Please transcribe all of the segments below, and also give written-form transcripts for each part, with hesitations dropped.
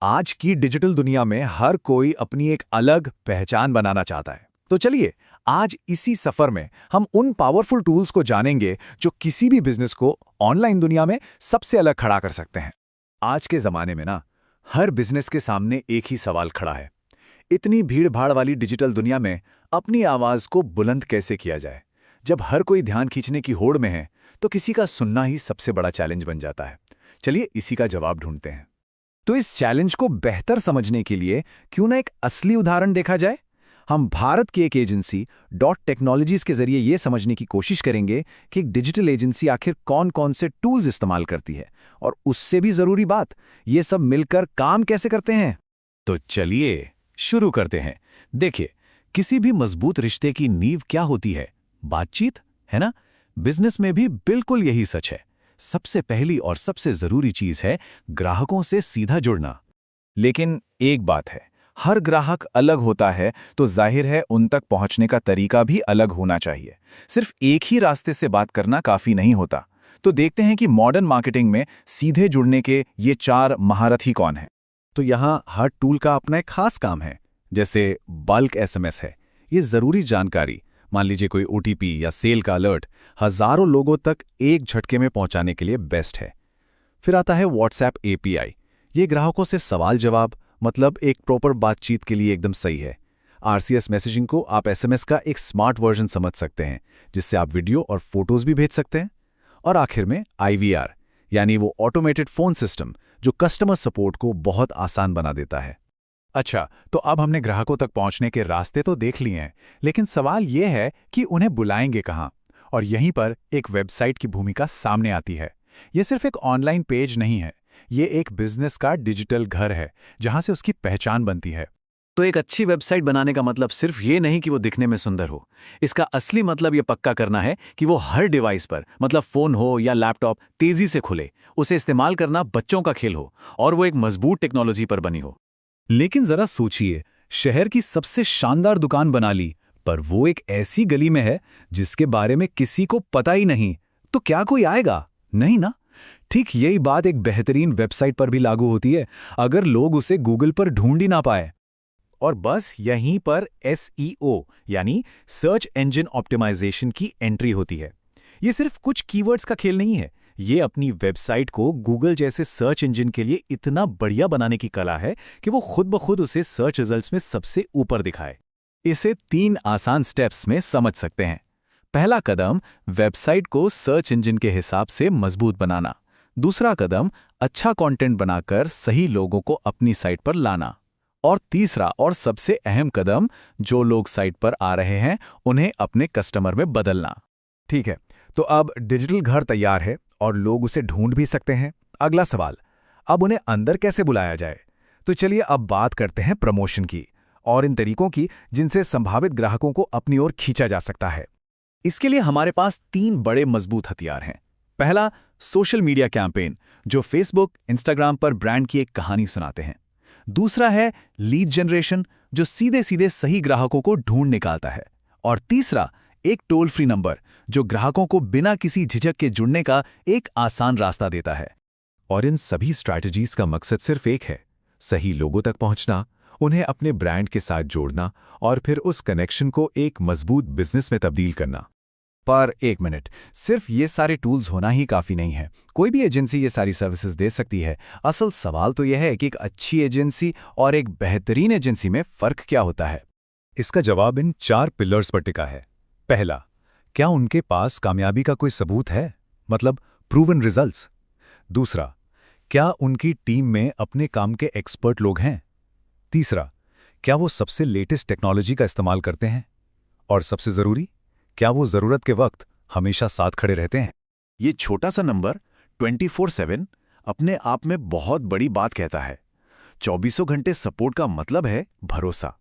आज की डिजिटल दुनिया में हर कोई अपनी एक अलग पहचान बनाना चाहता है। तो चलिए, आज इसी सफर में हम उन पावरफुल टूल्स को जानेंगे जो किसी भी बिजनेस को ऑनलाइन दुनिया में सबसे अलग खड़ा कर सकते हैं। आज के जमाने में ना, हर बिजनेस के सामने एक ही सवाल खड़ा है। इतनी भीड़-भाड़ वाली डिजिटल दुनिया में अपनी आवाज को बुलंद कैसे किया जाए? जब हर कोई ध्यान खींचने की होड़ में है, तो किसी का सुनना ही सबसे बड़ा चैलेंज बन जाता है। चलिए इसी का जवाब ढूंढते हैं। तो इस चैलेंज को बेहतर समझने के लिए क्यों ना एक असली उदाहरण देखा जाए। हम भारत की एक एजेंसी डॉट टेक्नोलॉजीज के जरिए यह समझने की कोशिश करेंगे कि एक डिजिटल एजेंसी आखिर कौन-कौन से टूल्स इस्तेमाल करती है और उससे भी जरूरी बात, ये सब मिलकर काम कैसे करते हैं। तो चलिए शुरू करते हैं। देखिए, किसी भी मजबूत रिश्ते की नींव क्या होती है? बातचीत, है ना? बिजनेस में भी बिल्कुल यही सच है। सबसे पहली और सबसे जरूरी चीज है ग्राहकों से सीधा जुड़ना। लेकिन एक बात है, हर ग्राहक अलग होता है, तो जाहिर है उन तक पहुंचने का तरीका भी अलग होना चाहिए। सिर्फ एक ही रास्ते से बात करना काफी नहीं होता। तो देखते हैं कि मॉडर्न मार्केटिंग में सीधे जुड़ने के ये 4 महारथी कौन हैं। तो यहाँ हर टूल का अपना एक खास काम है। जैसे बल्क एसएमएस है, ये जरूरी जानकारी, मान लीजिए कोई ओटीपी या सेल का अलर्ट, हजारों लोगों तक एक झटके में पहुंचाने के लिए बेस्ट है। फिर आता है व्हाट्सएप एपीआई, ये ग्राहकों से सवाल जवाब, मतलब एक प्रॉपर बातचीत के लिए एकदम सही है। आरसीएस मैसेजिंग को आप एसएमएस का एक स्मार्ट वर्जन समझ सकते हैं, जिससे आप वीडियो और फोटोज भी भेज सकते हैं। और आखिर में आईवीआर, यानी वो ऑटोमेटेड फोन सिस्टम जो कस्टमर सपोर्ट को बहुत आसान बना देता है। अच्छा, तो अब हमने ग्राहकों तक पहुंचने के रास्ते तो देख लिए हैं, लेकिन सवाल यह है कि उन्हें बुलाएंगे कहां? और यहीं पर एक वेबसाइट की भूमिका सामने आती है। यह सिर्फ एक ऑनलाइन पेज नहीं है, ये एक बिजनेस का डिजिटल घर है, जहां से उसकी पहचान बनती है। तो एक अच्छी वेबसाइट बनाने का मतलब सिर्फ ये नहीं कि वो दिखने में सुंदर हो। इसका असली मतलब ये पक्का करना है कि वो हर डिवाइस पर, मतलब फोन हो या लैपटॉप, तेजी से खुले, उसे इस्तेमाल करना बच्चों का खेल हो और वो एक मजबूत टेक्नोलॉजी पर बनी हो। लेकिन जरा सोचिए, शहर की सबसे शानदार दुकान बना ली, पर वो एक ऐसी गली में है जिसके बारे में किसी को पता ही नहीं, तो क्या कोई आएगा? नहीं ना। ठीक यही बात एक बेहतरीन वेबसाइट पर भी लागू होती है, अगर लोग उसे गूगल पर ढूंढ ही ना पाए। और बस यहीं पर एसईओ यानी सर्च इंजन ऑप्टिमाइजेशन की एंट्री होती है। ये सिर्फ कुछ कीवर्ड्स का खेल नहीं है, ये अपनी वेबसाइट को गूगल जैसे सर्च इंजन के लिए इतना बढ़िया बनाने की कला है कि वो खुद ब खुद उसे सर्च रिजल्ट्स में सबसे ऊपर दिखाए। इसे 3 आसान स्टेप्स में समझ सकते हैं। पहला कदम, वेबसाइट को सर्च इंजन के हिसाब से मजबूत बनाना। दूसरा कदम, अच्छा कंटेंट बनाकर सही लोगों को अपनी साइट पर लाना। और तीसरा और सबसे अहम कदम, जो लोग साइट पर आ रहे हैं उन्हें अपने कस्टमर में बदलना। ठीक है, तो अब डिजिटल घर तैयार है और लोग उसे ढूंढ भी सकते हैं। अगला सवाल, अब उन्हें अंदर कैसे बुलाया जाए? तो चलिए अब बात करते हैं प्रमोशन की और इन तरीकों की जिनसे संभावित ग्राहकों को अपनी ओर खींचा जा सकता है। इसके लिए हमारे पास 3 बड़े मजबूत हथियार हैं। पहला, सोशल मीडिया कैंपेन, जो फेसबुक, इंस्टाग्राम पर ब्रांड की एक कहानी सुनाते हैं। दूसरा है लीड जनरेशन, जो सीधे सीधे सही ग्राहकों को ढूंढ निकालता है। और तीसरा, एक टोल फ्री नंबर, जो ग्राहकों को बिना किसी झिझक के जुड़ने का एक आसान रास्ता देता है। और इन सभी स्ट्रैटेजीज का मकसद सिर्फ एक है, सही लोगों तक पहुंचना, उन्हें अपने ब्रांड के साथ जोड़ना और फिर उस कनेक्शन को एक मजबूत बिजनेस में तब्दील करना। पर एक मिनट, सिर्फ ये सारे टूल्स होना ही काफी नहीं है। कोई भी एजेंसी ये सारी सर्विसेज दे सकती है। असल सवाल तो यह है कि एक अच्छी एजेंसी और एक बेहतरीन एजेंसी में फर्क क्या होता है। इसका जवाब इन 4 पिलर्स पर टिका है। पहला, क्या उनके पास कामयाबी का कोई सबूत है, मतलब प्रूवन रिजल्ट्स? दूसरा, क्या उनकी टीम में अपने काम के एक्सपर्ट लोग हैं? तीसरा, क्या वो सबसे लेटेस्ट टेक्नोलॉजी का इस्तेमाल करते हैं? और सबसे जरूरी, क्या वो जरूरत के वक्त हमेशा साथ खड़े रहते हैं? ये छोटा सा नंबर 24/7 अपने आप में बहुत बड़ी बात कहता है। 24 घंटे सपोर्ट का मतलब है भरोसा।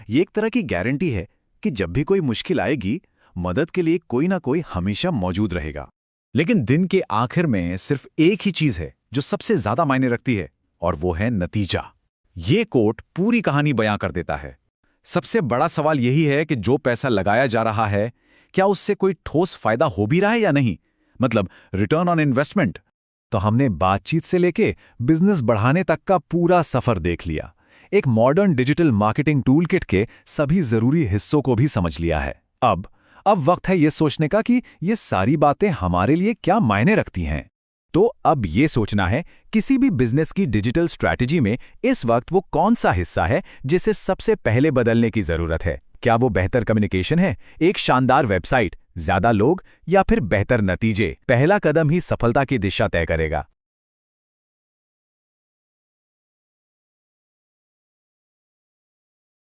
ये एक तरह की गारंटी है कि जब भी कोई मुश्किल आएगी, मदद के लिए कोई ना कोई हमेशा मौजूद रहेगा। लेकिन दिन के आखिर में सिर्फ एक ही चीज है जो सबसे ज्यादा मायने रखती है, और वो है नतीजा। ये कोट पूरी कहानी बयां कर देता है। सबसे बड़ा सवाल यही है कि जो पैसा लगाया जा रहा है, क्या उससे कोई ठोस फायदा हो भी रहा है या नहीं, मतलब रिटर्न ऑन इन्वेस्टमेंट। तो हमने बातचीत से लेके बिजनेस बढ़ाने तक का पूरा सफर देख लिया। एक modern digital marketing tool kit के सभी जरूरी हिस्सों को भी समझ लिया है। अब वक्त है ये सोचने का कि ये सारी बातें हमारे लिए क्या मायने रखती हैं। तो अब ये सोचना है, किसी भी बिजनेस की डिजिटल स्ट्रैटेजी में इस वक्त वो कौन सा हिस्सा है जिसे सबसे पहले बदलने की जरूरत है। क्या वो बेहतर कम्युनिकेशन है, एक शानदार वेबसाइट, ज्यादा लोग, या फिर बेहतर नतीजे? पहला कदम ही सफलता की दिशा तय करेगा।